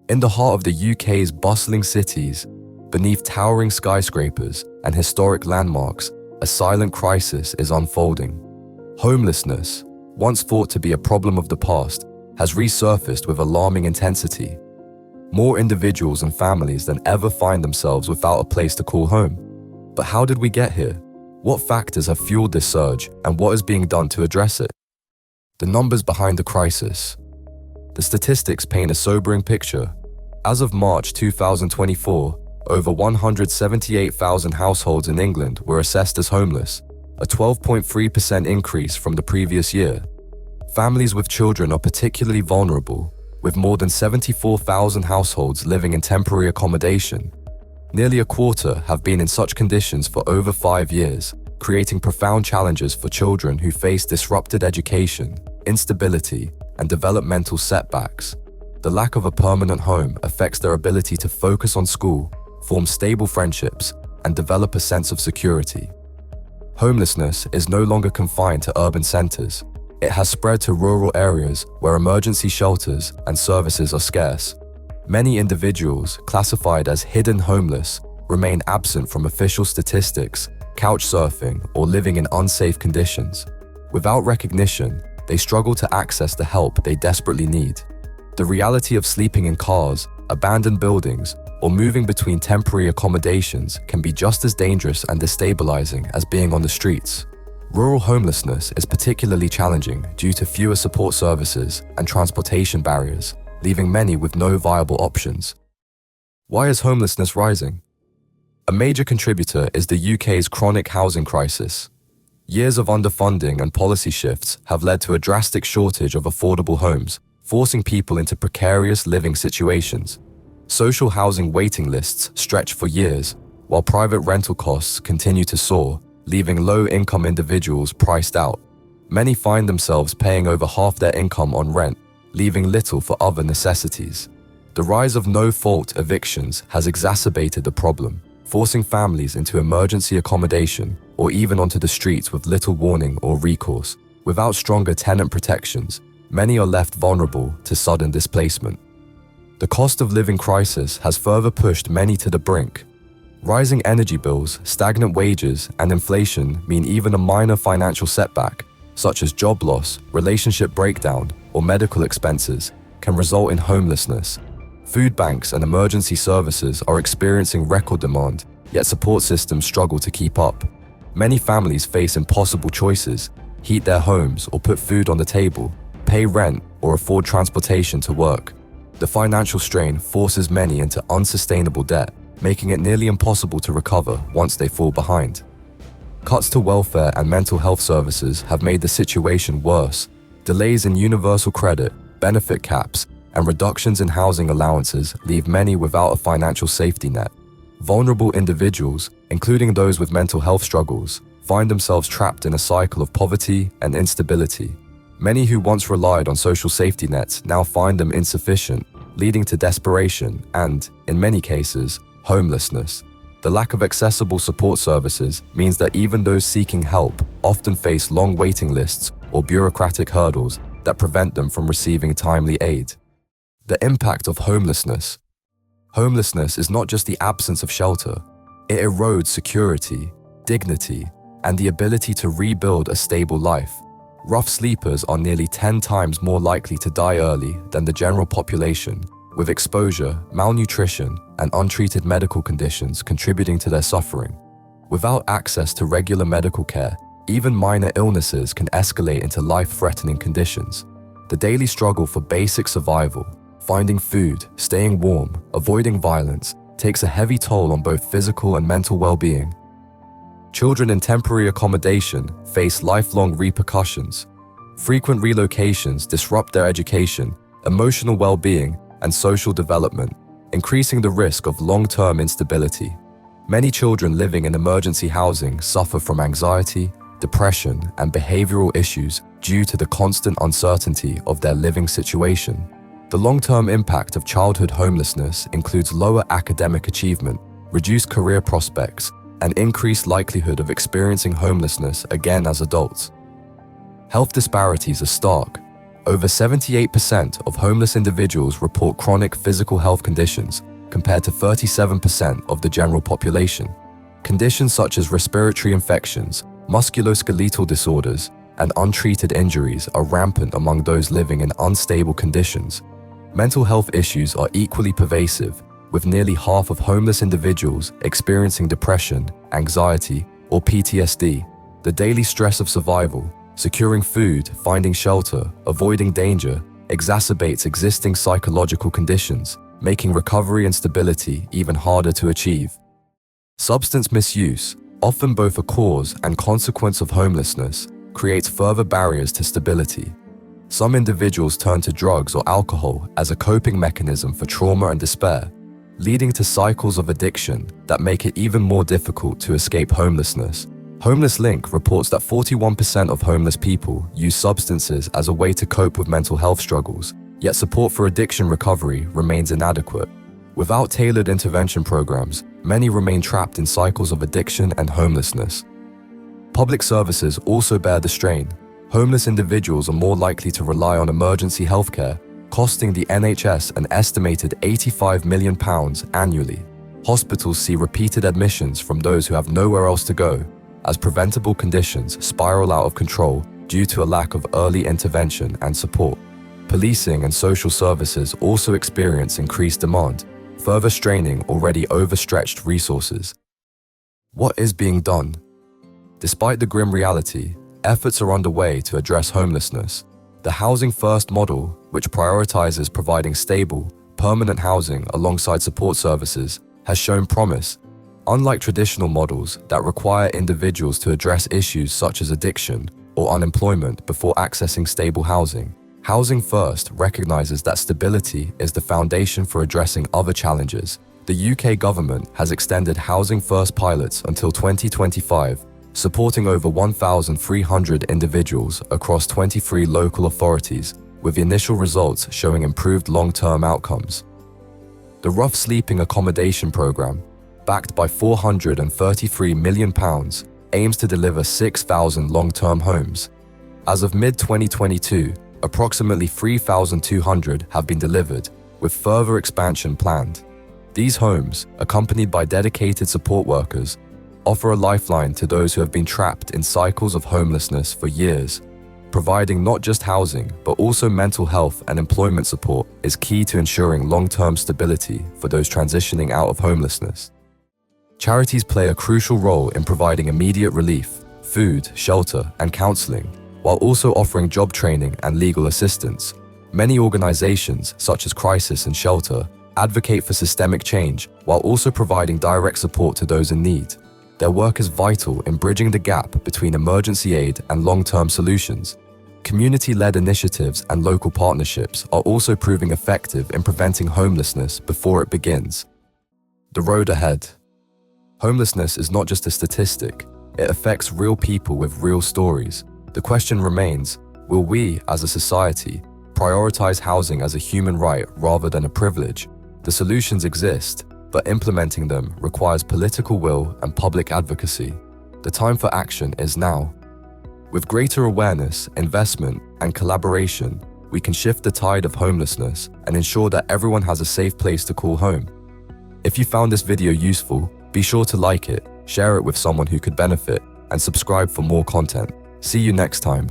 In the heart of the UK's bustling cities, beneath towering skyscrapers and historic landmarks, a silent crisis is unfolding. Homelessness, once thought to be a problem of the past, has resurfaced with alarming intensity. More individuals and families than ever find themselves without a place to call home. But how did we get here? What factors have fueled this surge, and what is being done to address it? The numbers behind the crisis. The statistics paint a sobering picture. As of March 2024, over 178,000 households in England were assessed as homeless, a 12.3% increase from the previous year. Families with children are particularly vulnerable, with more than 74,000 households living in temporary accommodation. Nearly a quarter have been in such conditions for over 5 years, creating profound challenges for children who face disrupted education, instability, and developmental setbacks. The lack of a permanent home affects their ability to focus on school, form stable friendships, and develop a sense of security. Homelessness is no longer confined to urban centers. It has spread to rural areas where emergency shelters and services are scarce. Many individuals classified as hidden homeless remain absent from official statistics, couch surfing, or living in unsafe conditions. Without recognition, they struggle to access the help they desperately need. The reality of sleeping in cars, abandoned buildings, or moving between temporary accommodations can be just as dangerous and destabilizing as being on the streets. Rural homelessness is particularly challenging due to fewer support services and transportation barriers, leaving many with no viable options. Why is homelessness rising? A major contributor is the UK's chronic housing crisis. Years of underfunding and policy shifts have led to a drastic shortage of affordable homes, forcing people into precarious living situations. Social housing waiting lists stretch for years, while private rental costs continue to soar, leaving low-income individuals priced out. Many find themselves paying over half their income on rent, leaving little for other necessities. The rise of no-fault evictions has exacerbated the problem, forcing families into emergency accommodation or even onto the streets with little warning or recourse. Without stronger tenant protections, many are left vulnerable to sudden displacement. The cost of living crisis has further pushed many to the brink. Rising energy bills, stagnant wages, and inflation mean even a minor financial setback, such as job loss, relationship breakdown, or medical expenses, can result in homelessness. Food banks and emergency services are experiencing record demand, yet support systems struggle to keep up. Many families face impossible choices: heat their homes or put food on the table, pay rent or afford transportation to work. The financial strain forces many into unsustainable debt, making it nearly impossible to recover once they fall behind. Cuts to welfare and mental health services have made the situation worse. Delays in universal credit, benefit caps, and reductions in housing allowances leave many without a financial safety net. Vulnerable individuals, including those with mental health struggles, find themselves trapped in a cycle of poverty and instability. Many who once relied on social safety nets now find them insufficient, leading to desperation and, in many cases, homelessness. The lack of accessible support services means that even those seeking help often face long waiting lists or bureaucratic hurdles that prevent them from receiving timely aid. The impact of homelessness. Homelessness is not just the absence of shelter. It erodes security, dignity, and the ability to rebuild a stable life. Rough sleepers are nearly 10 times more likely to die early than the general population, with exposure, malnutrition, and untreated medical conditions contributing to their suffering. Without access to regular medical care, even minor illnesses can escalate into life-threatening conditions. The daily struggle for basic survival, finding food, staying warm, avoiding violence, takes a heavy toll on both physical and mental well-being. Children in temporary accommodation face lifelong repercussions. Frequent relocations disrupt their education, emotional well-being, and social development, increasing the risk of long-term instability. Many children living in emergency housing suffer from anxiety, depression, and behavioral issues due to the constant uncertainty of their living situation. The long-term impact of childhood homelessness includes lower academic achievement, reduced career prospects, and increased likelihood of experiencing homelessness again as adults. Health disparities are stark. Over 78% of homeless individuals report chronic physical health conditions, compared to 37% of the general population. Conditions such as respiratory infections, musculoskeletal disorders, and untreated injuries are rampant among those living in unstable conditions. Mental health issues are equally pervasive, with nearly half of homeless individuals experiencing depression, anxiety, or PTSD. The daily stress of survival, securing food, finding shelter, avoiding danger, exacerbates existing psychological conditions, making recovery and stability even harder to achieve. Substance misuse, often both a cause and consequence of homelessness, creates further barriers to stability. Some individuals turn to drugs or alcohol as a coping mechanism for trauma and despair, leading to cycles of addiction that make it even more difficult to escape homelessness. Homeless Link reports that 41% of homeless people use substances as a way to cope with mental health struggles, yet support for addiction recovery remains inadequate. Without tailored intervention programs, many remain trapped in cycles of addiction and homelessness. Public services also bear the strain. Homeless individuals are more likely to rely on emergency healthcare, costing the NHS an estimated £85 million annually. Hospitals see repeated admissions from those who have nowhere else to go, as preventable conditions spiral out of control due to a lack of early intervention and support. Policing and social services also experience increased demand, further straining already overstretched resources. What is being done? Despite the grim reality, efforts are underway to address homelessness. The Housing First model, which prioritizes providing stable, permanent housing alongside support services, has shown promise. Unlike traditional models that require individuals to address issues such as addiction or unemployment before accessing stable housing, Housing First recognizes that stability is the foundation for addressing other challenges. The UK government has extended Housing First pilots until 2025, supporting over 1,300 individuals across 23 local authorities, with initial results showing improved long-term outcomes. The Rough Sleeping Accommodation Programme, backed by £433 million, aims to deliver 6,000 long-term homes. As of mid-2022, approximately 3,200 have been delivered, with further expansion planned. These homes, accompanied by dedicated support workers, offer a lifeline to those who have been trapped in cycles of homelessness for years. Providing not just housing, but also mental health and employment support is key to ensuring long-term stability for those transitioning out of homelessness. Charities play a crucial role in providing immediate relief, food, shelter, and counseling, while also offering job training and legal assistance. Many organizations, such as Crisis and Shelter, advocate for systemic change while also providing direct support to those in need. Their work is vital in bridging the gap between emergency aid and long-term solutions. Community-led initiatives and local partnerships are also proving effective in preventing homelessness before it begins. The road ahead. Homelessness is not just a statistic, it affects real people with real stories. The question remains, will we, as a society, prioritize housing as a human right rather than a privilege? The solutions exist, but implementing them requires political will and public advocacy. The time for action is now. With greater awareness, investment, and collaboration, we can shift the tide of homelessness and ensure that everyone has a safe place to call home. If you found this video useful, be sure to like it, share it with someone who could benefit, and subscribe for more content. See you next time.